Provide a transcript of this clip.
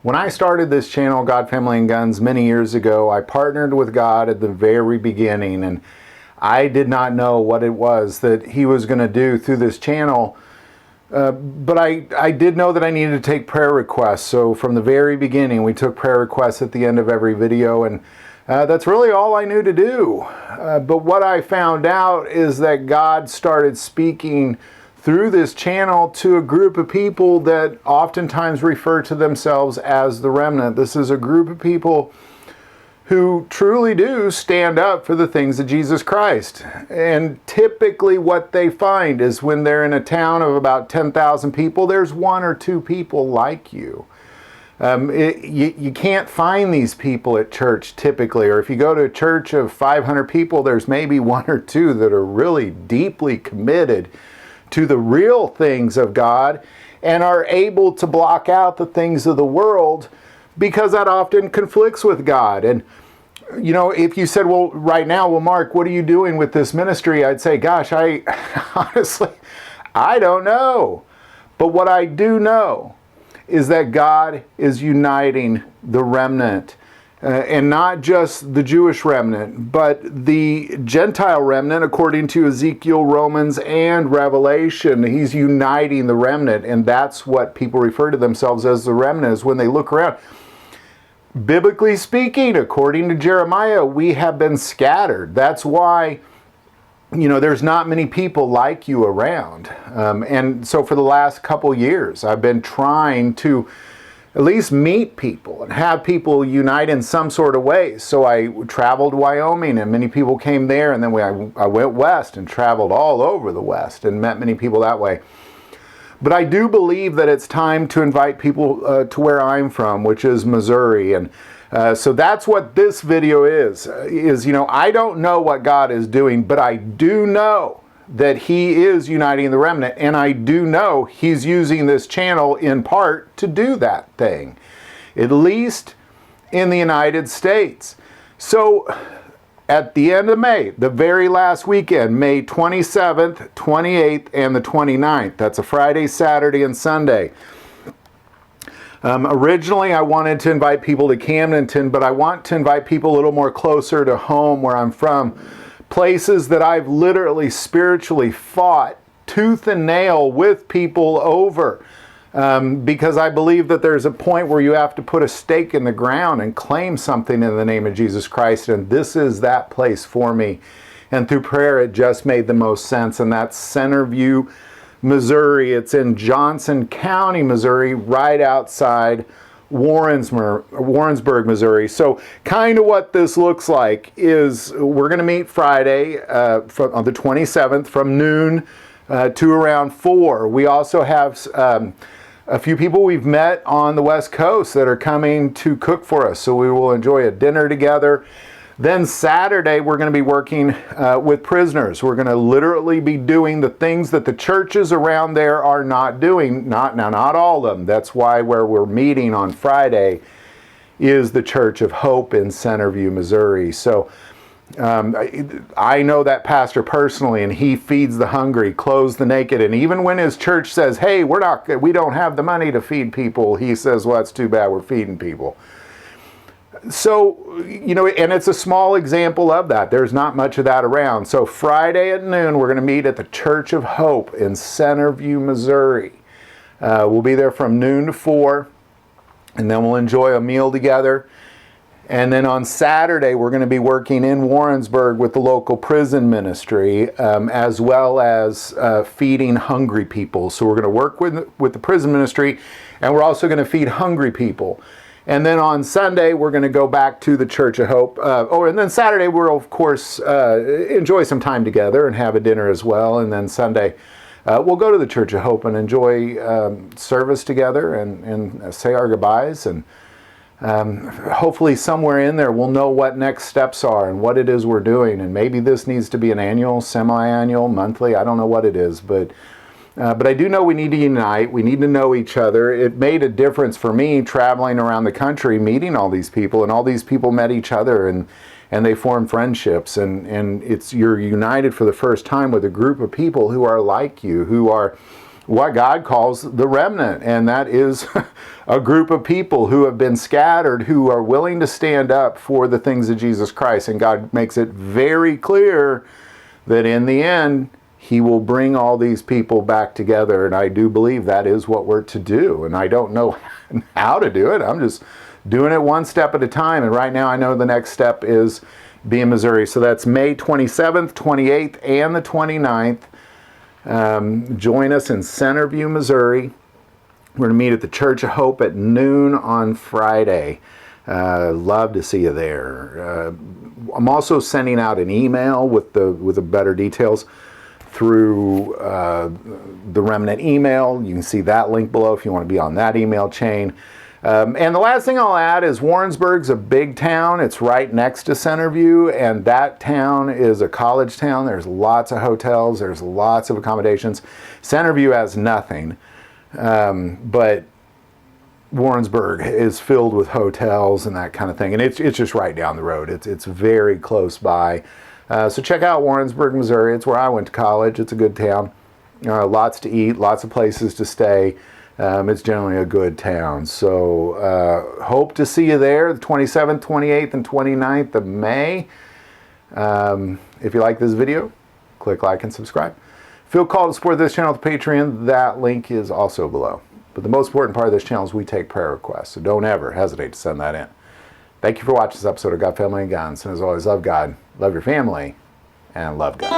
When I started this channel, God, Family, and Guns, many years ago, I partnered with God at the very beginning, and I did not know what it was that He was going to do through this channel, but I did know that I needed to take prayer requests. So from the very beginning, we took prayer requests at the end of every video, and that's really all I knew to do. But what I found out is that God started speaking through this channel to a group of people that oftentimes refer to themselves as the remnant. This is a group of people who truly do stand up for the things of Jesus Christ. And typically what they find is when they're in a town of about 10,000 people, there's one or two people like you. You can't find these people at church typically, or if you go to a church of 500 people, there's maybe one or two that are really deeply committed to the real things of God and are able to block out the things of the world, because that often conflicts with God. And you know, if you said, well, right now, well, Mark, what are you doing with this ministry? I'd say, gosh, honestly, I don't know. But what I do know is that God is uniting the remnant, and not just the Jewish remnant, but the Gentile remnant, according to Ezekiel, Romans, and Revelation. He's uniting the remnant, and that's what people refer to themselves as the remnant, is when they look around. Biblically speaking, according to Jeremiah, we have been scattered. That's why, you know, there's not many people like you around. And so for the last couple years, I've been trying to at least meet people and have people unite in some sort of way. So I traveled to Wyoming, and many people came there, and then I went west and traveled all over the West and met many people that way. But I do believe that it's time to invite people to where I'm from, which is Missouri. And so that's what this video is, you know, I don't know what God is doing, but I do know that He is uniting the remnant, and I do know He's using this channel in part to do that thing, at least in the United States. So at the end of May, the very last weekend, May 27th, 28th, and the 29th, that's a Friday, Saturday, and Sunday. Originally, I wanted to invite people to Camdenton, but I want to invite people a little more closer to home, where I'm from. Places that I've literally spiritually fought tooth and nail with people over, because I believe that there's a point where you have to put a stake in the ground and claim something in the name of Jesus Christ, and this is that place for me. And through prayer, it just made the most sense, and that's Centerview, Missouri. It's in Johnson County, Missouri, right outside Warrensburg, Missouri. So kind of what this looks like is we're going to meet Friday on the 27th from noon to around 4. We also have a few people we've met on the West Coast that are coming to cook for us. So we will enjoy a dinner together. Then Saturday, we're going to be working with prisoners. We're going to literally be doing the things that the churches around there are not doing. Not all of them. That's why where we're meeting on Friday is the Church of Hope in Centerview, Missouri. So I know that pastor personally, and he feeds the hungry, clothes the naked. And even when his church says, hey, we don't have the money to feed people, he says, well, that's too bad, we're feeding people. So, you know, and it's a small example of that. There's not much of that around. So Friday at noon, we're going to meet at the Church of Hope in Centerview, Missouri. We'll be there from noon to 4, and then we'll enjoy a meal together. And then on Saturday, we're going to be working in Warrensburg with the local prison ministry, as well as feeding hungry people. So we're going to work with the prison ministry, and we're also going to feed hungry people. And then on Sunday, we're going to go back to the Church of Hope. And then Saturday, we'll, of course, enjoy some time together and have a dinner as well. And then Sunday, we'll go to the Church of Hope and enjoy service together and say our goodbyes. And hopefully somewhere in there, we'll know what next steps are and what it is we're doing. And maybe this needs to be an annual, semi-annual, monthly. I don't know what it is, but I do know we need to unite. We need to know each other. It made a difference for me traveling around the country, meeting all these people, and all these people met each other, and they formed friendships. And you're united for the first time with a group of people who are like you, who are what God calls the remnant, and that is a group of people who have been scattered, who are willing to stand up for the things of Jesus Christ. And God makes it very clear that in the end, He will bring all these people back together, and I do believe that is what we're to do. And I don't know how to do it. I'm just doing it one step at a time. And right now I know the next step is be in Missouri. So that's May 27th, 28th, and the 29th. Join us in Centerview, Missouri. We're going to meet at the Church of Hope at noon on Friday. Love to see you there. I'm also sending out an email with the better details through the Remnant email. You can see that link below if you want to be on that email chain. And the last thing I'll add is Warrensburg's a big town. It's right next to Centerview, and that town is a college town. There's lots of hotels. There's lots of accommodations. Centerview has nothing, but Warrensburg is filled with hotels and that kind of thing. And it's just right down the road. It's very close by. So check out Warrensburg, Missouri. It's where I went to college. It's a good town. Lots to eat, lots of places to stay. It's generally a good town. So hope to see you there the 27th, 28th, and 29th of May. If you like this video, click like and subscribe. Feel called to support this channel with Patreon. That link is also below. But the most important part of this channel is we take prayer requests. So don't ever hesitate to send that in. Thank you for watching this episode of God, Family, and Guns. And as always, love God, love your family, and love guns.